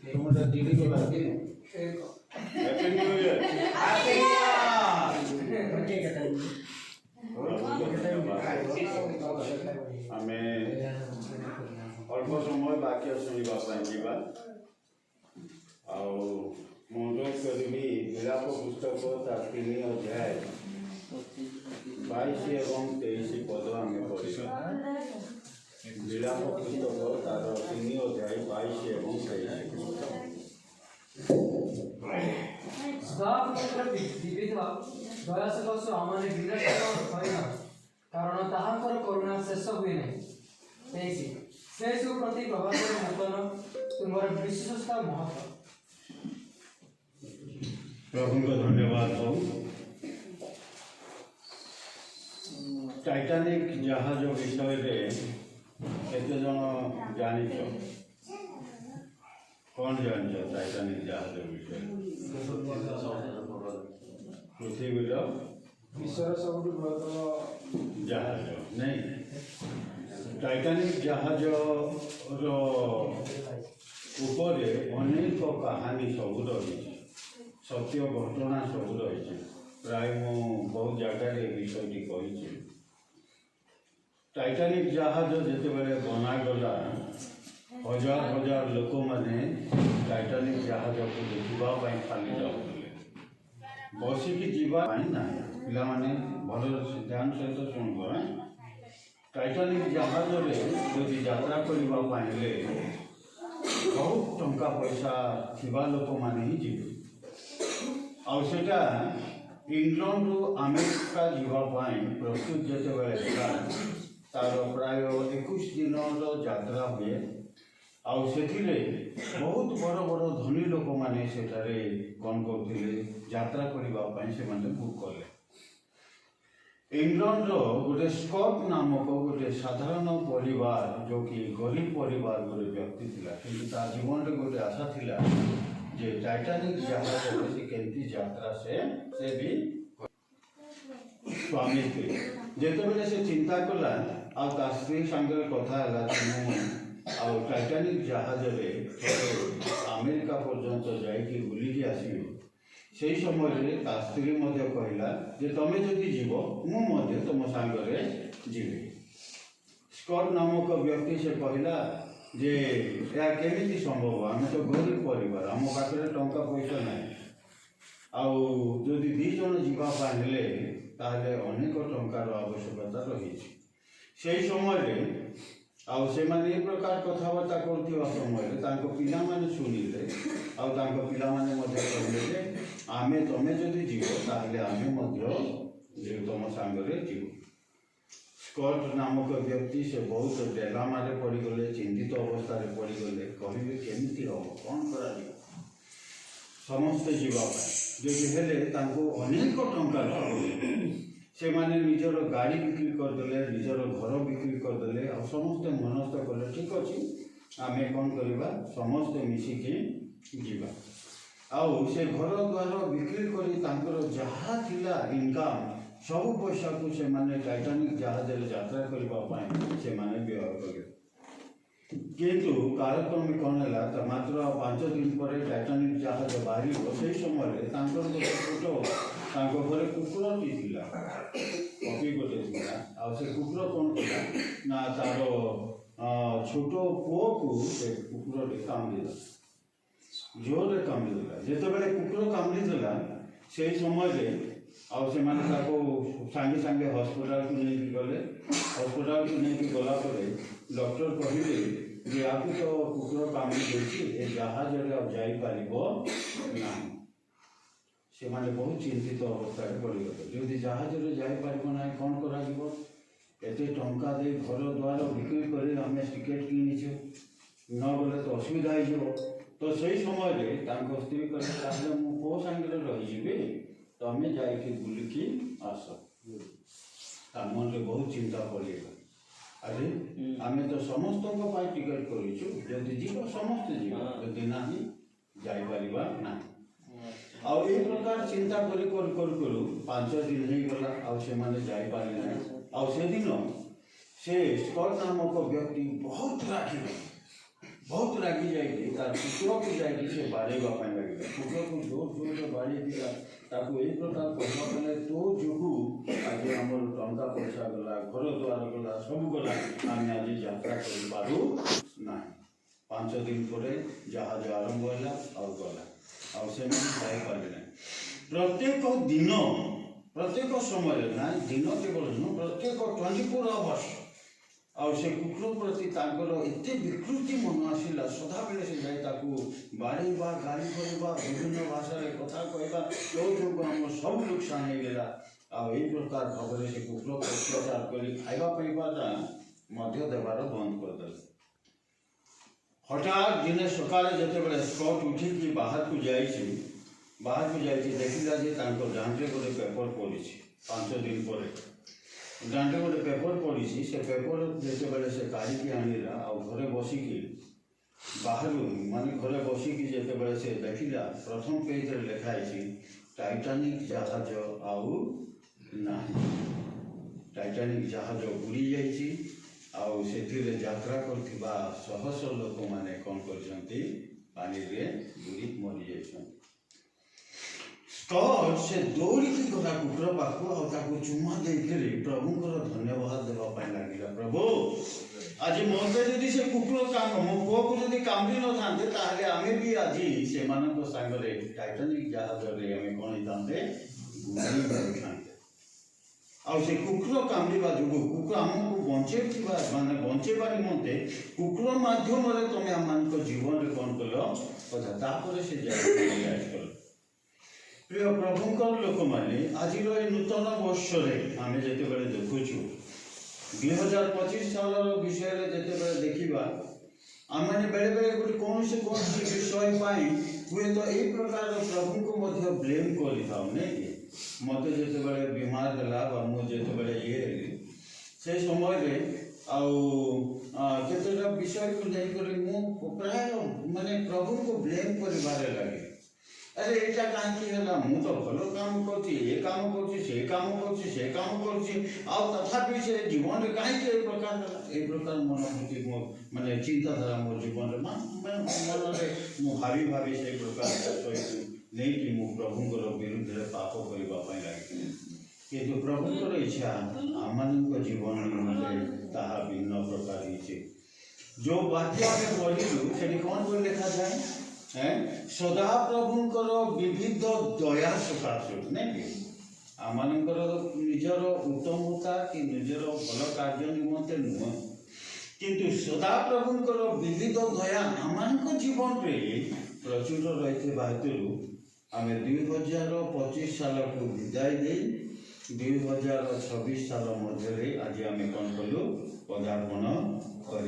तुमरा दीदी के बात की हैप्पी न्यू ईयर आमे अल्प समय वाक्य शुणा जावा अनुरोध करी विलाप पुस्तक तार 3 अध्याय 22 एवं 23 पद आम पढ़ा। विलाप पुस्तक तार 3 अध्याय 22 एवं 23 कारण ताहाकर करुणा शेष हुए नहीं। 23 से प्रति प्रभाव नूतन तुमर विश्वसता महत्व। प्रभु को धन्यवाद हो। टाइटानिक जहाज विषय केते जन जानी कौन जान टाइटानिक जहाज विषय पृथ्वीर विश्वर सब बृहत्तम जहाज नहीं टाइटानिक जहाज उपरे अनेक कहानी सब रही सत्य घटना सब रही प्राय मु बहुत जगह विषयटी कही। टाइटानिक जहाज जितेबाला बनागला हजार हजार लोक मैंने टाइटानिक जहाज को देखापी खाली जाऊे बसिकी जावाई ना पिला माने भल ध्यान सहित शुणब। टाइटानिक जहाज जदि यात्रा करने बहुत टंका पैसा थिबा लोक माने ही जीवे आउटा इंग्लैंड रु अमेरिका जावाई प्रस्तुत जितेबाला तार प्राय 21 दिन यात्रा हुए आउे बहुत बड़ बड़ धनी लोक मैंने सेठारे कौन करते यात्रा करने से बुक कले। इंग्लैंड गोटे स्कॉट नामक गोटे साधारण परिवार जो कि गरीब परिवार गोटे व्यक्ति थिला किंतु ता जीवन रे गोटे आशा थिला जे टाइटानिक जहाज से केमती यात्रा से भी स्वामी थे जितेबाला से चिंता कला आ स्त्री सांगे कथा टाइटानिक जहाज अमेरिका पर्यंत जाइए बुलिकी आसो से समय स्त्री कहला जे तमें जदि जीव मुझे तुम सांगे जीवी। स्कॉट नामक व्यक्ति से कहला जे या केमिति संभव आम तो गरीब परिवार आम पाखे टंका पैसा ना आदि 2 जन जावाई ताहले अनेक टंकार आवश्यकता रही से समय से माने ये प्रकार कथबार्ता करथिबा समय पिला माने सुनिले पिला माने कहले आमे तमे जदि जीव ताहले आमे तुम सांगरे जीव। स्कॉट नामक व्यक्ति से बहुत डेलामारे पड़गले चिंतित अवस्था पड़गले कहले केमिति हम कौन करा समस्ते जीवाई जदि हेले अनेक टंका से माने निजर गाड़ी बिक्री करदे निजर घर बिक्री करदे आ समस्ते मनस्थ कले ठीक अच्छे आम कौन करवा समस्ते मिसिकी जीवा आउ से घर द्वार बिक्री करी जहाँ थिला इनकम सब पैसा को से माने टाइटानिक जहाज यात्रा करने से माने व्यय कले किंतु कालक्रमे कौन है मात्र 5 दिन पर टाइटानिक जहाज बाहर से समय गोटे घरे कुकुरटी थिला कपी गोटे थिला आ से कुकुर कौन कला ना तार छोट पुओ को से कुकुरटी कामड़ी जोर कामड़ी जितेबाला कुकुर कामड़ी देला से समय से सांगे सांगे हस्पिटाल को लेकिन गले हस्पिटाल को लेकिन गला डॉक्टर कहले जे आपको तो कुकुर कामड़ी देछि ए जहाज जापर ना से माने बहुत चिंतित अवस्था पड़गले जदि जहाज जापर ना कौन करते टंका दे घर द्वार बिक्री कर टिकेट किनीचु न गले तो असुविधा हो तो सही समय स्त्री कहले मो सांगे रही तमें जाइए बुलिकी आस मन में बहुत चिंता पड़ेगा अरे आम तो समस्त टिकेट करूँ जदि जीव समस्ते जीव जदि ना जापर ना आउ ये प्रकार चिंता करू 5 दिन हो गला से दिन से स्कॉट नामक व्यक्ति बहुत राखी बहुत रागी जाइए तार कुकुर को जाइए से बाड़ेगा लगे कुकुर को जोर जोर से बाड़ी दिला ताकू एक प्रकार कहवा गले तो जोगु आज आम टंका पैसा गला घर द्वार गला सब गला आम आज यात्रा कर पारू ना 5 दिन पर जहाज आरंभ होला और गला और से जाई पारे प्रत्येक दिन प्रत्येक समय ना दिन केवल नुह प्रत्येक 24 आवर्स और से कुकुर प्रति एत विकृति मन आसला सदाबले से जाए बाड़ेबा गाली करवा विभिन्न भाषा कथा कहवा तो जो आम सब नुकसान हो गला आई प्रकार भाव से कुकुर को अत्याचार कर खावा पीवाटा देवार बंद करदे हठात दिने सकाले जिते स्कॉट उठिकी बाहर को जाए देखला जे डांडे गोटे पेपर पड़ी 5 दिन पर डांडे गोटे पेपर पड़ी से पेपर जिते से काढ़ी आणला आ घरे बसिकी बाहर माने घरे बसिकी जिते से देखला प्रथम पेज रे लिखाई टाइटानिक जहाज आउ ना टाइटानिक जहाज बुड़ी जाइए आउ से यात्रा करथिबा शह शह लोक माने कौन करछंती पानी रे बुड़ी मरी जाइछन स्कॉट से दौड़ी गला कुकुर पाखु और चुमा देकर प्रभुंर धन्यवाद देवाई लगे प्रभु आज मत जदि से कुकुर काम मो पुओ को जदि कामड़ी न था आम भी आज से सांगे टाइटानिक जहाज आम कौन था आ से कुकुर कामड़ा जो कुकुर आमको बचे माने बचेबा निमंते कुकुर मध्यम तुम आम जीवन में कौन कल कथा से कल प्रिय प्रभुंकर लोक मैंने आज नूतन वर्ष आम जिते देखुचु 2025 साल विषय जिते देखा आम मैंने बेले बेले गोटे कौन से विषय हुए तो यही प्रकार प्रभु को ब्लेम कर मत जो बीमार है मुझे ये से समय केतटा विषय को लेकर प्राय माने प्रभु को ब्लेम कर लगे अरे एटा कहीं है तो भल काम कर तथापि से जीवन में कहीं प्रकार मनोभूति मो माने चिंताधारा मो जीवन में मन भावी भावी से प्रकार नहीं कि मु प्रभुंर विरुद्ध पाप करने लगे कि प्रभुंर इच्छा आम जीवन में ताहा भिन्न प्रकार जो वाक्य आम पढ़लु से कौन कर लिखा जाए सदा प्रभुंकर विविध दया सकाशु नहीं आम निजर उत्तमता कि निजर भल कार्य निमंते नुह किंतु सदा प्रभुंकर विविध दया आम जीवन में प्रचुर रही आम 2025 साल को विदाय दे 2026 साल मध्य आज आम कौन कलु पदार्पण कर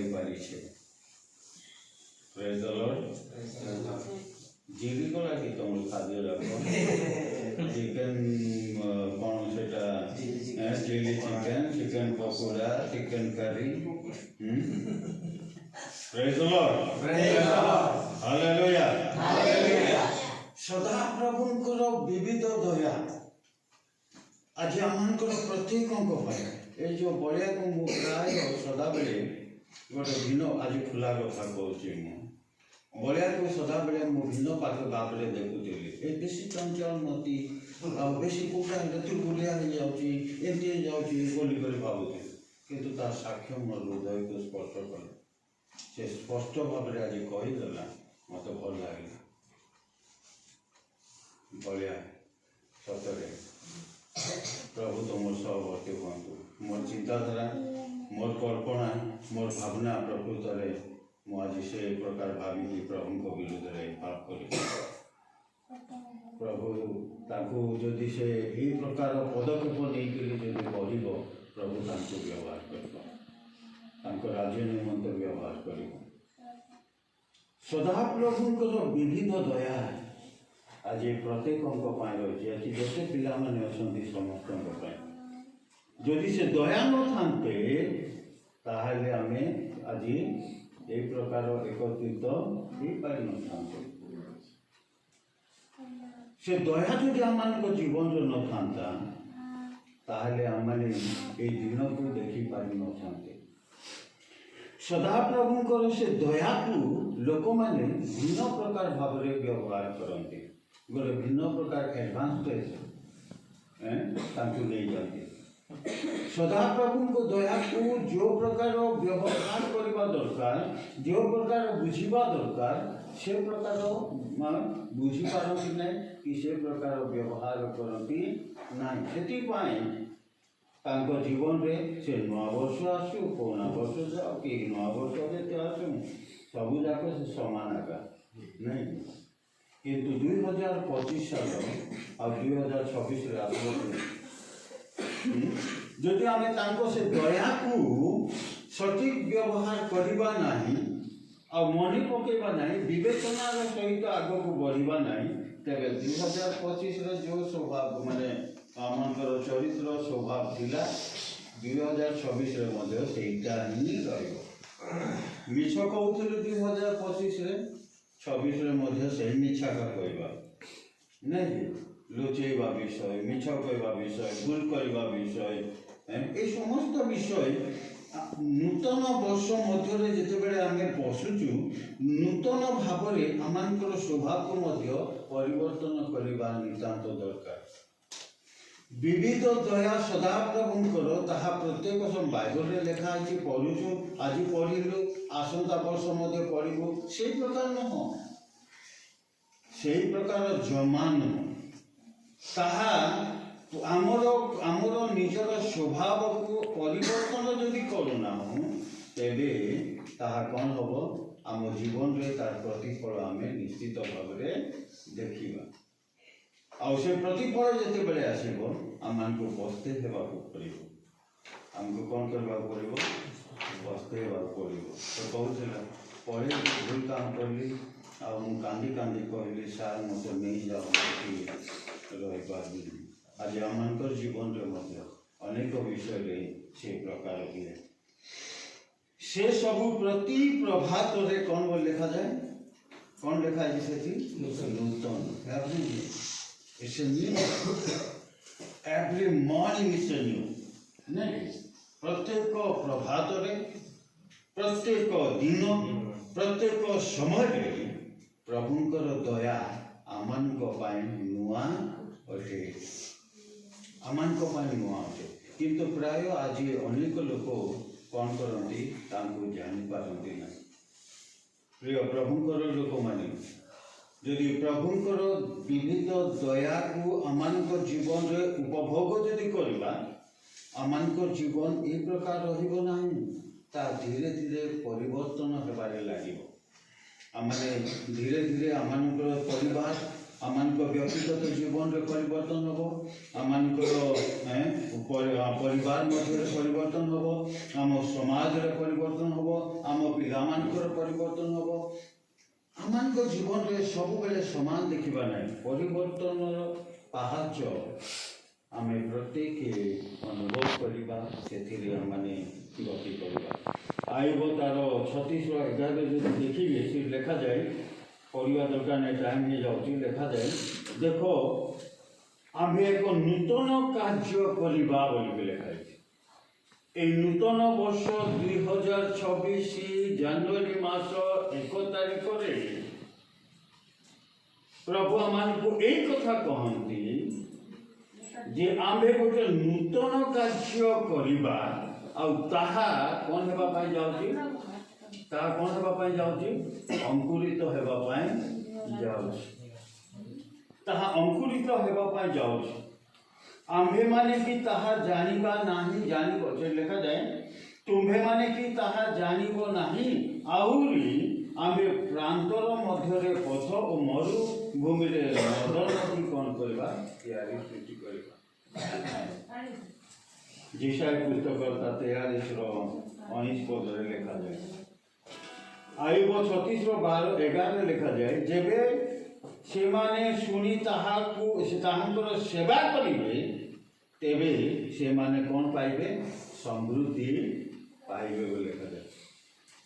प्रेज द लॉर्ड जीवी गला कि तुम खाद्य चिकन कौन से chilli chicken pakora chicken curry praise the lord hallelujah सदा प्रभुंकर विविध दया आज आम प्रत्येक ये जो बड़िया को प्राय सदा बेले गोटे भिन्न आज खुला कथा कहूँ बड़िया को सदा बेले मु भिन्न पाख भाव में देखुली ये बेसी चंचल मती बेसी कोटा तुलबुलिया जाऊँगी भावुली किंतु तार साक्ष्य मोर हृदय को स्पर्श कले से स्पष्ट भाव में आज कहीदेला मत भल लगे बड़िया सतरे प्रभु तुम सहवर्ती हूँ मोर चिंताधारा मोर कल्पना मोर भावना प्रकृत में मुझे से प्रकार भावी प्रभु को विरुद्ध में पाप कर प्रभु ताकू जदि से यही प्रकार पदक्षेप नहीं बढ़ प्रभु तांको व्यवहार कर राज्य निमंत व्यवहार कर सदा प्रभुंकर विविध दया आज प्रत्येक रही आज जिते पिलाने अच्छा समस्त जदि से दया न थाते ताहले आम आज ये प्रकार एकत्रित हो पारि न था से दया जदि आम जीवन न था ताहले आम दिन को देखी पारि न था ସଦାପ୍ରଭୁଙ୍କର ସେ ଦୟାକୁ ଲୋକମାନେ ଭିନ୍ନ ପ୍ରକାର ଭାବରେ ବ୍ୟବହାର କରନ୍ତି, ଗୋଟେ ଭିନ୍ନ ପ୍ରକାର ଆଡଭାନ୍ସଟେଜ ତାଙ୍କୁ ନେଇଯାନ୍ତି। ସଦାପ୍ରଭୁଙ୍କ ଦୟାକୁ ଯେଉଁ ପ୍ରକାର ବ୍ୟବହାର କରିବା ଦରକାର, ଯେଉଁ ପ୍ରକାର ବୁଝିବା ଦରକାର, ସେ ପ୍ରକାର ବୁଝିପାରନ୍ତି ନାହିଁ କି ସେ ପ୍ରକାର ବ୍ୟବହାର କରନ୍ତି ନାହିଁ। ସେଥିପାଇଁ ତାଙ୍କ ଜୀବନରେ ସେ ନୂଆବର୍ଷ ଆସୁ, ପୁରୁଣା ବର୍ଷ ଯାଉ କି ନୂଆବର୍ଷ ଯେତେ ଆସୁ, ସବୁ ଯାକ ସେ ସମାନ ଏକା ନାଇଁ। କିନ୍ତୁ 2025 ସାଲ ଆଉ 2026ରେ ଆସିବ, ଯଦି ଆମେ ତାଙ୍କ ସେ ଦୟାକୁ ସଠିକ୍ ବ୍ୟବହାର କରିବା ନାହିଁ ଆଉ ମନେ ପକାଇବା ନାହିଁ, ବିବେଚନାର ସହିତ ଆଗକୁ ବଢ଼ିବା ନାହିଁ, ତେବେ 2025ରେ ଯେଉଁ ସ୍ୱଭାବ ମାନେ ଆମଙ୍କର ଚରିତ୍ର ସ୍ୱଭାବ ଥିଲା, 2026ରେ ମଧ୍ୟ ସେଇଟା ହିଁ ରହିବ। ମିଛ କହୁଥିଲେ 2025ରେ, 26ରେ ମଧ୍ୟ ସେଇ ମିଛାଟା କହିବା ନାଇଁ, ଲୁଚେଇବା ବିଷୟ, ମିଛ କହିବା ବିଷୟ, ଭୁଲ କରିବା ବିଷୟ, এই সমস্ত বিষয় নূতন ବର୍ଷ ମଧ୍ୟରେ ଯେତେବେଳେ ଆମେ ପଶୁଛୁ, ନୂତନ ଭାବରେ ଆମମାନଙ୍କର ସ୍ୱଭାବକୁ ମଧ୍ୟ ପରିବର୍ତ୍ତନ କରିବା ନିତାନ୍ତ ଦରକାର। ବିବିଧ ଦୟା ସଦାପ୍ରଭୁଙ୍କର, ତାହା ପ୍ରତ୍ୟେକ ବାଇବଲରେ ଲେଖା ଅଛି, ପଢ଼ୁଛୁ, ଆଜି ପଢ଼ିଲୁ, ଆସନ୍ତା ବର୍ଷ ମଧ୍ୟ ପଢ଼ିବୁ, ସେଇ ପ୍ରକାର ନୁହଁ, ସେଇ ପ୍ରକାର ଜମା ନୁହଁ। ତାହା ଆମର ନିଜର ସ୍ୱଭାବକୁ ପରିବର୍ତ୍ତନ ଯଦି କରୁନାହୁଁ, ତେବେ ତାହା କ'ଣ ହେବ, ଆମ ଜୀବନରେ ତାର ପ୍ରତିଫଳ ଆମେ ନିଶ୍ଚିତ ଭାବରେ ଦେଖିବା। ଆଉ ସେ ପ୍ରତିଫଳ ଯେତେବେଳେ ଆସିବ, ଆମମାନଙ୍କୁ ପସ୍ତେଇ ହେବାକୁ ପଡ଼ିବ। ଆମକୁ କ'ଣ କରିବାକୁ ପଡ଼ିବ? ପସ୍ତେଇ ହେବାକୁ ପଡ଼ିବ। ତ କହୁଥିଲା, ପରେ ଭୁଲ କାମ କଲି ଆଉ ମୁଁ କାନ୍ଦି କାନ୍ଦି କହିଲି, ସାର୍ ମୋତେ ନେଇଯାଅ, ରହିପାରିବିନି। ଆଜି ଆମମାନଙ୍କର ଜୀବନରେ ମଧ୍ୟ ଅନେକ ବିଷୟରେ ସେ ପ୍ରକାର ହୁଏ। ସେ ସବୁ ପ୍ରତି ପ୍ରଭାତରେ କ'ଣ ବୋଲି ଲେଖାଯାଏ? କ'ଣ ଲେଖାଯାଇଛି ସେଠି? ନୂତନ। Every morning is a new, ନାଇଁ? ପ୍ରତ୍ୟେକ ପ୍ରଭାତରେ, ପ୍ରତ୍ୟେକ ଦିନ, ପ୍ରତ୍ୟେକ ସମୟରେ ପ୍ରଭୁଙ୍କର ଦୟା ଆମମାନଙ୍କ ପାଇଁ ନୂଆ ଅଟେ, ଆମମାନଙ୍କ ପାଇଁ ନୂଆ ଅଟେ। କିନ୍ତୁ ପ୍ରାୟ ଆଜି ଅନେକ ଲୋକ କ'ଣ କରନ୍ତି, ତାଙ୍କୁ ଜାଣିପାରନ୍ତି ନାହିଁ। ପ୍ରିୟ ପ୍ରଭୁଙ୍କର ଲୋକମାନେ, ଯଦି ପ୍ରଭୁଙ୍କର ବିବିଧ ଦୟାକୁ ଆମମାନଙ୍କ ଜୀବନରେ ଉପଭୋଗ ଯଦି କରିବା, ଆମମାନଙ୍କ ଜୀବନ ଏ ପ୍ରକାର ରହିବ ନାହିଁ, ତା ଧୀରେ ଧୀରେ ପରିବର୍ତ୍ତନ ହେବାରେ ଲାଗିବ। ଆମେ ଧୀରେ ଧୀରେ ଆମମାନଙ୍କର ପରିବାର, ଆମମାନଙ୍କ ବ୍ୟକ୍ତିଗତ ଜୀବନରେ ପରିବର୍ତ୍ତନ ହେବ, ଆମମାନଙ୍କର ପରିବାର ମଧ୍ୟରେ ପରିବର୍ତ୍ତନ ହେବ, ଆମ ସମାଜରେ ପରିବର୍ତ୍ତନ ହେବ, ଆମ ପିଲାମାନଙ୍କର ପରିବର୍ତ୍ତନ ହେବ। ଆମମାନଙ୍କ ଜୀବନରେ ସବୁବେଳେ ସମାନ ଦେଖିବା ନାହିଁ, ପରିବର୍ତ୍ତନର ପାହାଚ ଆମେ ପ୍ରତ୍ୟେକ ଅନୁଭବ କରିବା, ସେଥିରେ ଆମମାନେ ଗତି କରିବା। ଆଇବ ତାର 36:11 ଯଦି ଦେଖିବେ, ସେ ଲେଖାଯାଏ, ପଢ଼ିବା ଦରକାର ନାହିଁ, ଟାଇମ୍ ହେଇଯାଉଛି, ଲେଖାଯାଏ, ଦେଖ ଆମେ ଏକ ନୂତନ କାର୍ଯ୍ୟ କରିବା ବୋଲିକି ଲେଖାଯାଇଛି। এই নূতন বর্ষ 2026 জানুয়ারি মাস 1 তারিখরে প্রভু আমাকে এই কথা কহନ୍ତି যে ଆମେ ଗୋଟେ ନୂତନ କାର୍ଯ୍ୟ କରିବା, ଆଉ ତାହା କ'ଣ ହେବା ପାଇଁ ଯାଉଛି? ତାହା କ'ଣ ହେବା ପାଇଁ ଯାଉଛି? ଅଙ୍କୁରିତ ହେବା ପାଇଁ ଯାଉଛି। ତାହା ଅଙ୍କୁରିତ ହେବା ପାଇଁ ଯାଉଛି। ଆମ୍ଭେମାନେ କି ତାହା ଜାଣିବା ନାହିଁ, ଜାଣିବ, ସେ ଲେଖାଯାଏ, ତୁମ୍ଭେମାନେ କି ତାହା ଜାଣିବ ନାହିଁ, ଆହୁରି ଆମେ ପ୍ରାନ୍ତର ମଧ୍ୟରେ ପଥ ଓ ମରୁଭୂମିରେ ନଦୀ କ'ଣ କରିବା? ତିଆରି ସୃଷ୍ଟି କରିବା। ଯେଶାୟା ପୁସ୍ତକ 43:19 ଲେଖାଯାଏ। ଆୟୁବ 36:12-11 ଲେଖାଯାଏ, ଯେବେ ସେମାନେ ଶୁଣି ତାହାଙ୍କର ସେବା କରିବେ, ତେବେ ସେମାନେ କ'ଣ ପାଇବେ? ସମୃଦ୍ଧି ପାଇବେ ବୋଲି ଲେଖାଯାଏ।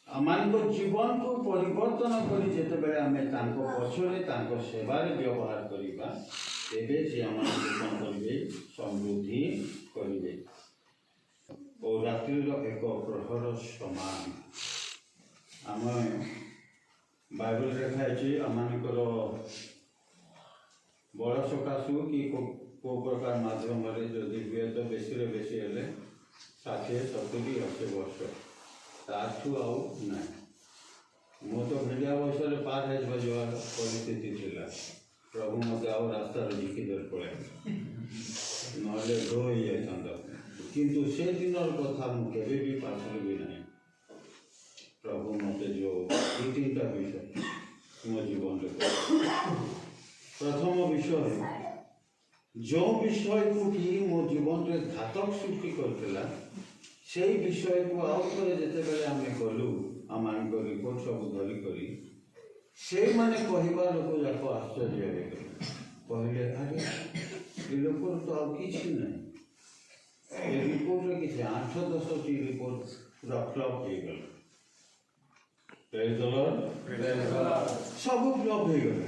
ଆମମାନଙ୍କ ଜୀବନକୁ ପରିବର୍ତ୍ତନ କରି ଯେତେବେଳେ ଆମେ ତାଙ୍କ ପଛରେ, ତାଙ୍କ ସେବାରେ ବ୍ୟବହାର କରିବା, ତେବେ ସେ ଆମମାନଙ୍କୁ କ'ଣ କରିବେ? ସମୃଦ୍ଧି କରିବେ। ଓ ରାତ୍ରିର ଏକ ପ୍ରହର ସମାନ आम बाइबल लिखाई आमर बड़ सकाशु कि को प्रकार मध्यम जदि हुए तो बेसी बेसी हेले 60-70-80 वर्ष ताठू आउ ना मु तो भिडिया बयस पार हो परिस्थिति थिला प्रभु मत आउ रास्ता जिकी दर पड़े ना ढो हो जाता किंतु से दिन कथा मुझे भी पार्सल भी ना प्रभु मत जो 2-3टा विषय मो जीवन प्रथम विषय जो विषय को कि मो जीवन रे घातक सृष्टि करथिला से विषय को आउ थरे जते बेले आमे गलु आमान को रिपोर्ट सब धरी करी से माने कहिबा लोक जाको आश्चर्य हे कहले अरे ए लोक तो आ किछि नै ए रिपोर्ट रे किछि 8-10 टी रिपोर्ट पूरा फ्लॉप हे गेल प्रेज द लॉर्ड सब फ्लॉप हे गेल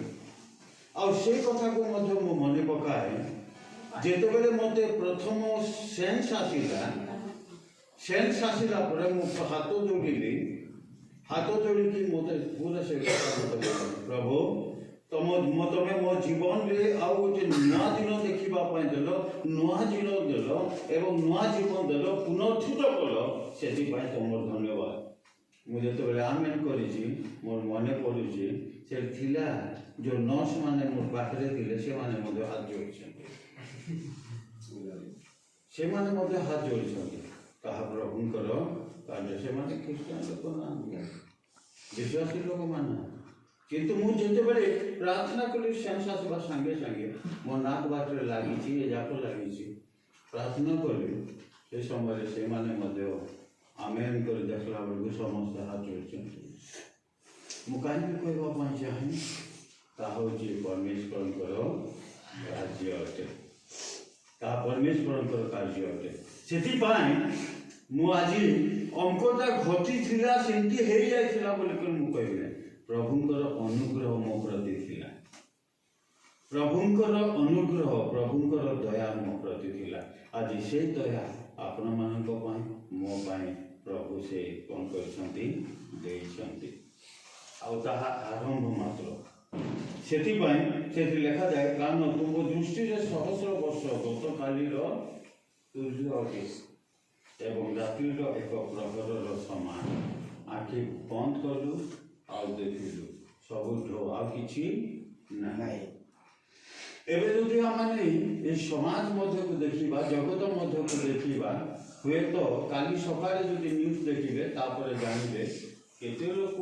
आ से कथा को मध्य मो मने पकाए जेते बेले मते प्रथम सेंस आसिला परे मो हाथ जोड़ी कि मते पूरा से प्रभु तमे मो जीवन रे आ गोटे नुआ दिन देखिबा पय देलो नुआ दिन देलो एवं नुआ जीवन देलो पुनर्थित कलो सेति पय तमर धन्यवाद मु जेते बेले आमेन करिछि मोर मने पडुछि से थिला जो नर्स माने मोर पाखरे थिले से माने मते हाथ जोड़िछन्ति से माने मते हाथ जोड़िछन्ति कहा प्रभुंकर कार्य से माने ख्रिस्टियन लोक ना विश्वासी लोक माना किंतु मु जेते बेले प्रार्थना कली सेंस आसबा संगे संगे मो नाक बाटरे लागिछि ए जाको लागिछि प्रार्थना कली से समय से माने मते आमेन कर देखला बेलू समस्त हाथ जोड़िछन्ति मु काहे कहबा पय चाहे ता होछि परमेश्वरंकर राज्य अटे ता परमेश्वरंकर कार्य अटे सेति पाई मु आजी अंकटा घटी थिला सेंति हे जायथिला बोली कर मु कहबे प्रभुंकर अनुग्रह मो प्रति थिला प्रभुंकर अनुग्रह प्रभुंकर दया मो प्रति थिला आजी से दया आपण मानक पाई मो पाई प्रभु से कोन करछंती देइछंती आउ ताहा आरंभ मात्र सेति पाई सेति लेखा जाय कारण तुम दृष्टि रे सहस्र वर्ष गत काली रो सूर्य अटे एवं रात्रि रो एक प्रहर समान आखि बंद करलु आउ देखिलु सब ढो आ किछि नाही एबे जदि आमाने ए समाज मध्य को देखिबा जगत मध्य को देखिबा हुए तो काली सकाळे जदि न्यूज देखिबे तापर जानिबे केते लोक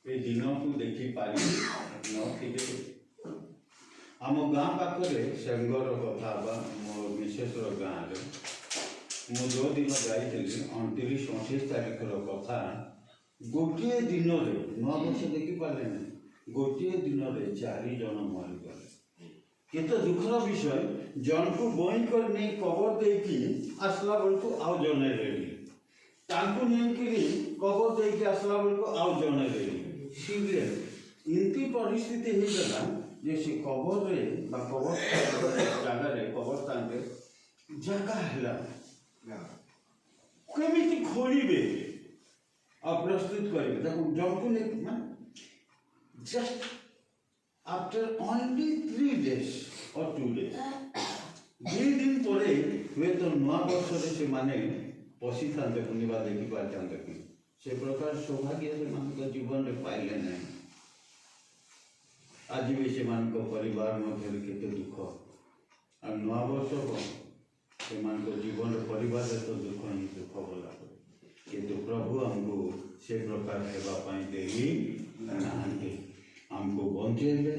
ए दिन को देखि पारि न थिबे आम गाँ पाखरे सेंगर कथा बा मो मिसेस रो गाँ रे मु जो दिन जाइଥିଲି 29-28 तारीख रो कथा गोटे दिन रे नौ वर्ष देखि पाले न गोटे दिन रे 4 जन मरि गले केते दुखर विषय जन को बोइन कर नै कवर देकी आसला बलको आउ जने रेडी तांको नेंकिरी कवर देकी आसला बलको आउ जने रेडी सीरियस इनती परिस्थिति हे गला जे से कवर रे बा कवर जागा रे कवर तांके जगह हला केमिति खोलिबे आ प्रस्तुत करिबे ताको जंकु ने just after only 3 days or 2 days 2 दिन परे वे तो नवा वर्ष रे से माने पसी थांते पुनिबा देखि पारतांते से प्रकार सौभाग्य से मान को जीवन रे पाइले नै आज भी से मान को परिवार मध्य केते दुख आ नवा वर्ष को से मान को जीवन रे परिवार रे तो दुख ही दुख होला किंतु प्रभु हमको से प्रकार हेबा पाई देही नाहंती हमको बंचेले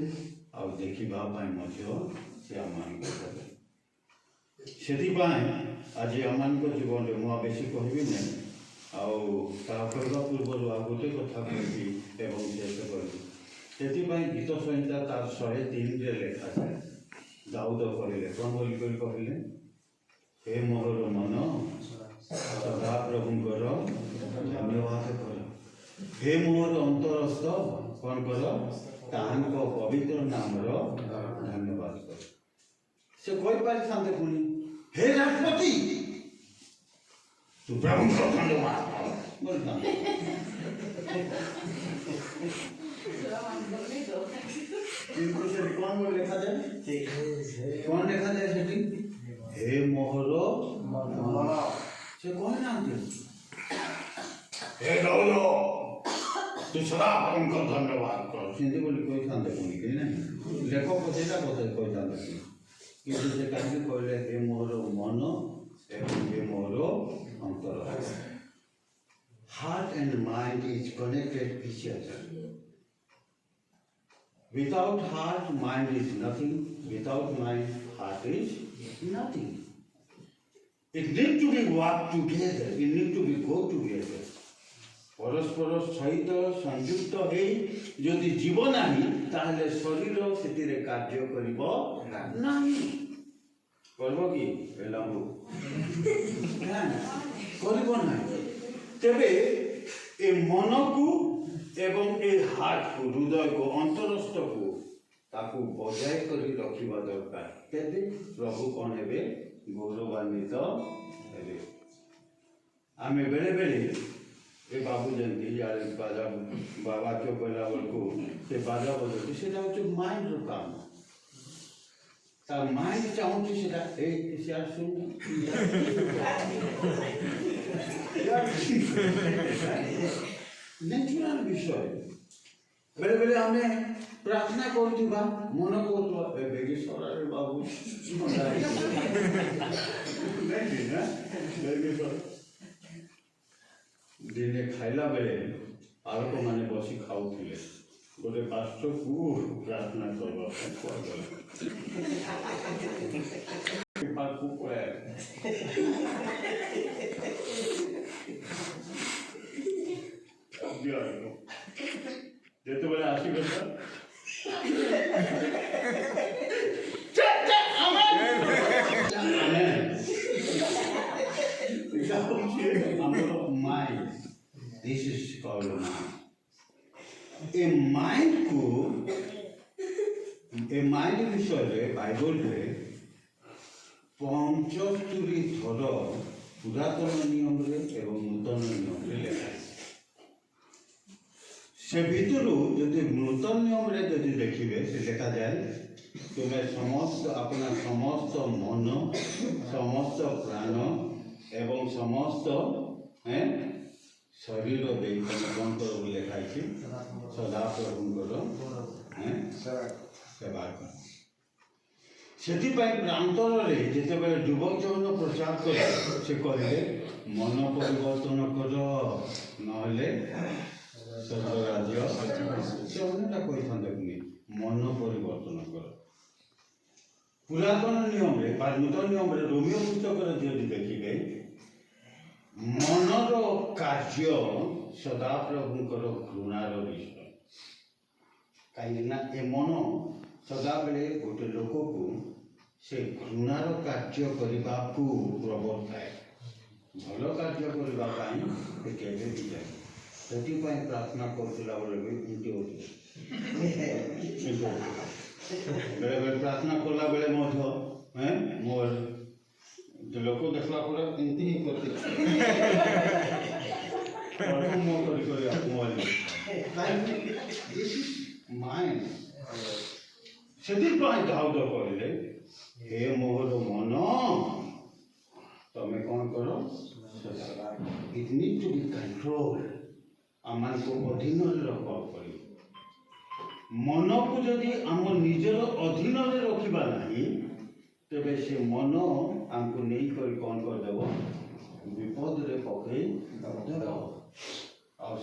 आ देखिबा पाई मध्य से आमान को करे सेति पाई आज आमान को जीवन रे मु बेसी कहबी नै आउ ता करबा पूर्व आ गोटे कथा कहबी एवं शेष करबी सेति पाई गीत संहिता तार 103 रे लेखा है दाऊद कहले कोन बोली कर कहले हे मोर मन सदा प्रभुंकर धन्यवाद कर हे मोर अंतरस्थ कौन कर ताहांको पवित्र नाम रो धन्यवाद कर से कोई पारि थांते पुनी हे राष्ट्रपति ତୁ ପ୍ରଭୁଙ୍କ ଧନ୍ୟବାଦ ବୋଲିଥାନ୍ତେ। କିନ୍ତୁ ସେଠି କ'ଣ ଲେଖାଯାଏ? କ'ଣ ଲେଖାଯାଏ ସେଠି? ହେ ମୋହର ମନ। ସେ କହିନାହାନ୍ତି ହେ ଦୌଲ ତୁ ସଦା ପ୍ରଭୁଙ୍କ ଧନ୍ୟବାଦ କର ସେମିତି ବୋଲି କହିଥାନ୍ତେ ପୁଣି ନାହିଁ ଲେଖକ ସେଇଟା କହିଥାନ୍ତେ କିନ୍ତୁ ସେ କାହିଁକି କହିଲେ ହେ ମୋର ମନ ଏବଂ ହେ ମୋର ଅନ୍ତର। Heart and mind is connected each other. Without heart, mind is nothing. Without mind, heart is nothing. It needs to be work together. It needs to be go together. परस्पर सहित संयुक्त हे यदि जीव नाही ताहले शरीर सेतिरे कार्य करिब नाही करबो कि एलामु करिब नाही तेबे ए मन को एवं ए हार्ट को हृदय को अंतरस्थ को ताकू बजाय करी रखिबा दरकार तेबे प्रभु कोन हेबे गौरवान्वित हेबे। आमे बेले बेले ए बाबू जयंती यार बाजा बाबा क्यों बोला को से बाजा बजाते से माइंड रो काम तार माइंड चाहूँ सेटा ए यार सुन नेचुरल विषय बेले बेले हमें प्रार्थना करूबा मन करूबा ए बेगेश्वर रे बाबू बेगेश्वर दिने खाइला बेले आलोक माने बसी खाऊले गोटे पास्टर को प्रार्थना करबा जेते बेले आसी गता mind. This is called mind. A mind विषय बाइबल रे 75 थर पुरातन नियम रे एवं नूतन नियम रे लिखा से भितरु यदि नूतन नियम रे यदि देखिबे से लिखा जाए तुम्हें समस्त अपना समस्त मन समस्त प्राण एवं समस्त शरीर कौन कर लिखाई सदा प्रभुंकर सेवा कर से प्रांतर जिते युवक जन प्रचार करे से कहले मन परिवर्तन कर नहले स्वर्ग राज्य से अनेकटा कही मन परिवर्तन कर पुरातन नियम नूतन नियम रोमियो पुस्तक देखिए मनर कार्य सदा प्रभुंकर घृणार विषय कहीं ए मन सदा बेले गोटे लोक को से घृणार कार्य करने को प्रवर्ताए भल कार्य करने केवे भी जाए से प्रार्थना करुला बेले भी एमती हो बेले बेले प्रार्थना कला बेले मोर जो लोक देखला पर एमती ही करते माइंड से दाऊद कहले हे मोहर मन तमें कौन करो it need to be control आम को अधीन रख मन को जदि आम निजर अधीन रखा नहीं तेरे से मन आमको नहीं कर कौन कर देव विपद रे पकई देव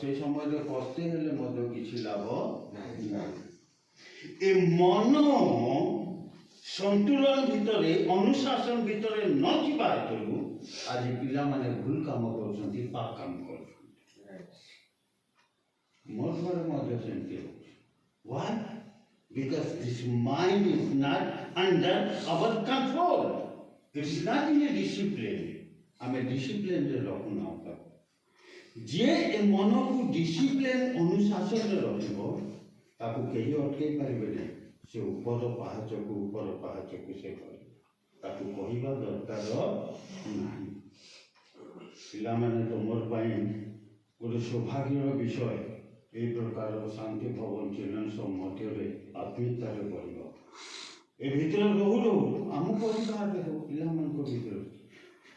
से समय पस्ते किसी लाभ ए मन संतुलन भितर अनुशासन भितर न आज पिला माने भूल काम कर पाप काम कर मोर घर सेमती Why? Because this mind is not under our control. It is not in a discipline. हमें discipline रे रखना होता है। जे मन को discipline अनुशासन रे रखिबो ताकू केही अटके पारिबे नै से ऊपर पाहाच को से करे ताकू कहिबा दरकार नाही ପିଲାମାନେ ତୁମର ପାଇଁ ଗୋଟେ ସୌଭାଗ୍ୟର ବିଷୟ ଏହି ପ୍ରକାର ଶାନ୍ତି ଭବନ ଚିଲ୍ଡ୍ରେନ୍ସ ମଧ୍ୟରେ ଆତ୍ମୀୟତାରେ ପଡ଼ିବ। ଏ ଭିତରେ ରହୁ ରହୁ ଆମ ପରିବାରରେ ହଉ ପିଲାମାନଙ୍କ ଭିତରେ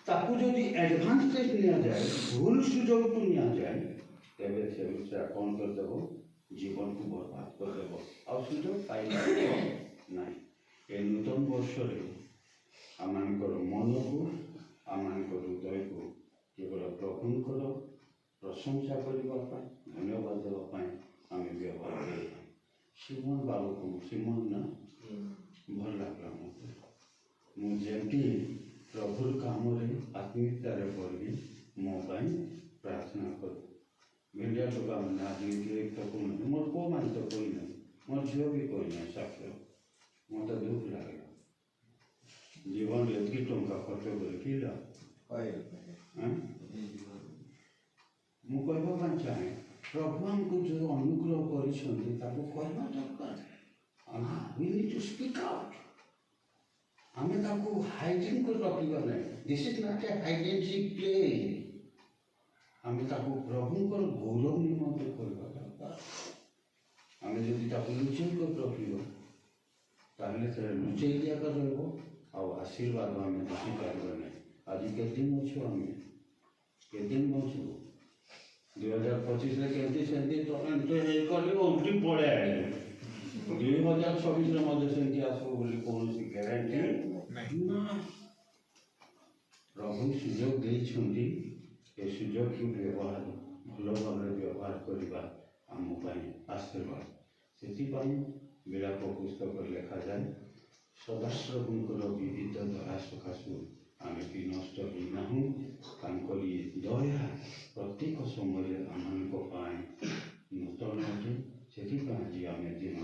ତାକୁ ଯଦି ଆଡ଼ଭାନ୍ସ ନିଆଯାଏ, ଭୁଲ ସୁଯୋଗକୁ ନିଆଯାଏ, ତେବେ ସେ କ'ଣ କରିଦେବ? ଜୀବନକୁ ବର୍ବାଦ କରିଦେବ, ଆଉ ସୁଯୋଗ ପାଇପାରିବ ନାହିଁ। ଏ ନୂତନ ବର୍ଷରେ ଆମମାନଙ୍କର ମନକୁ, ଆମମାନଙ୍କର ହୃଦୟକୁ କେବଳ ପ୍ରଭୁଙ୍କର ପ୍ରଶଂସା କରିବା ପାଇଁ, ଧନ୍ୟବାଦ ଦେବା ପାଇଁ ଆମେ ବ୍ୟବହାର କରିବା। ସିମନ ବାବୁକୁ, ସିମନ ନା ଭଲ ଲାଗିଲା ମୋତେ। ମୁଁ ଯେମିତି ପ୍ରଭୁର କାମରେ ଆତ୍ମୀୟତାରେ ପଡ଼ିବି, ମୋ ପାଇଁ ପ୍ରାର୍ଥନା କରୁ। ମିଡ଼ିଆ ଟୋକାମାନେ ଆଜି ତ କହୁନାହିଁ, ମୋର ପୁଅମାନେ ତ କହିନାହିଁ, ମୋର ଝିଅ ବି କହିନାହିଁ ସାକ୍ଷ୍ୟ। ମୋତେ ଦୁଃଖ ଲାଗିଲା। ଜୀବନରେ ଏତିକି ଟଙ୍କା ଖର୍ଚ୍ଚ କରି କି ଲାଭ? ମୁଁ କହିବା ପାଇଁ ଚାହେଁ, ପ୍ରଭୁ ଆମକୁ ଯେଉଁ ଅନୁଗ୍ରହ କରିଛନ୍ତି ତାକୁ କହିବା ଦରକାର। We need to speak out. ଆମେ ତାକୁ ହାଇଜିନ୍ କରି ରଖିବା ନାହିଁ। This is not a hygienic play. ଆମେ ତାକୁ ପ୍ରଭୁଙ୍କର ଗୌରବ ନିମନ୍ତେ କରିବା ଦରକାର। ଆମେ ଯଦି ତାକୁ ଲୁଚେଇ କରି ରଖିବା, ତାହେଲେ ସେ ଲୁଚେଇ ଦିଆକା ରହିବ, ଆଉ ଆଶୀର୍ବାଦ ଆମେ ଦେଖିପାରିବା ନାହିଁ। ଆଜି କେତେ ଦିନ ଅଛୁ? ଆମେ କେତେ ଦିନ ବଞ୍ଚିବୁ? 2025 କେମିତି ସେମିତି କଲେ ଓଲଟି ପଳେଇ ଆଇଲେ। 2026 ମଧ୍ୟ ସେମିତି ଆସିବ ବୋଲି କୌଣସି ଗ୍ୟାରେଣ୍ଟି ନାହିଁ। ପ୍ରଭୁ ସୁଯୋଗ ଦେଇଛନ୍ତି, ଏ ସୁଯୋଗକୁ ବ୍ୟବହାର ଭଲ ଭାବରେ ବ୍ୟବହାର କରିବା ଆମ ପାଇଁ ଆଶୀର୍ବାଦ। ସେଥିପାଇଁ ବିଳାପ ପୁସ୍ତକରେ ଲେଖାଯାଏ, ସଦାପ୍ରଭୁଙ୍କର ବିବିଧ ଦୟା ସକାଶୁ ଆମେ ବି ନଷ୍ଟ ହୋଇନାହୁଁ, ତାଙ୍କରି ଦୟା ପ୍ରତ୍ୟେକ ସମୟରେ ଆମମାନଙ୍କ ପାଇଁ ନୂତନ ଅଟେ। ସେଥିପାଇଁ ଆଜି ଆମେ ଦିନ